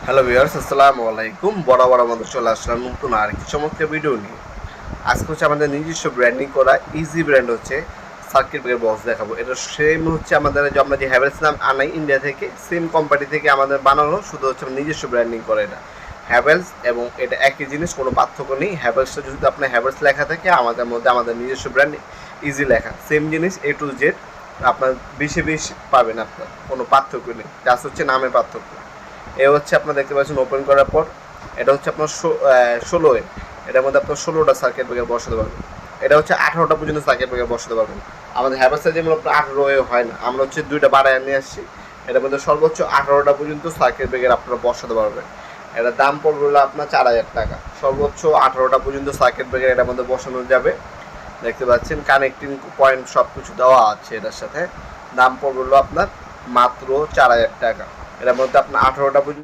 Hello viewers, আসসালামু আলাইকুম। বরাবর আমাদের চলে আসলাম নতুন আরেকটি চমৎকার ভিডিও নিয়ে। আজকে হচ্ছে আমাদের নিজস্ব ব্র্যান্ডিং করা ইজি ব্র্যান্ড হচ্ছে সার্কিট ব্রেকার বক্স দেখাবো। এটা সেম হচ্ছে আমাদের যে আমরা যে হ্যাভেলস নাম আনাই ইন্ডিয়া থেকে, সেম কোম্পানি থেকে আমাদের বানানো, শুধু হচ্ছে নিজস্ব ব্র্যান্ডিং করা এটা হ্যাভেলস। এবং এটা একই জিনিস, কোনো পার্থক্য নেই। হ্যাভেলসটা যদি আপনার হ্যাভেলস লেখা থাকে, আমাদের মধ্যে আমাদের নিজস্ব ব্র্যান্ড ইজি লেখা, সেম জিনিস A to Z আপনার 20-20 পাবেন। আপনার কোনো পার্থক্য নেই, জাস্ট হচ্ছে নামে পার্থক্য। এ হচ্ছে আপনার দেখতে পাচ্ছেন ওপেন করার পর এটা হচ্ছে আপনার 16 এটার মধ্যে আপনার 16টা সার্কিট ব্রেকার বসাতে পারবেন। এটা হচ্ছে 18টা পর্যন্ত সার্কিট ব্রেকার বসাতে পারবেন। আমাদের হ্যাভেলসে যেমন আপনার 18 হয় না, আমরা হচ্ছে 2টা বাড়ায় নিয়ে আসছি। এটার মধ্যে সর্বোচ্চ 18টা পর্যন্ত সার্কিট ব্রেকার আপনারা বসাতে পারবেন। এটার দাম পড়বে হলো আপনার 4000 টাকা। সর্বোচ্চ 18টা পর্যন্ত সার্কিট ব্রেকার এটার মধ্যে বসানো যাবে। দেখতে পাচ্ছেন কানেক্টিং পয়েন্ট সব কিছু দেওয়া আছে এটার সাথে। দাম পড়বে হলো আপনার মাত্র 4000 টাকা। এটার মধ্যে আপনার 18টা পর্যন্ত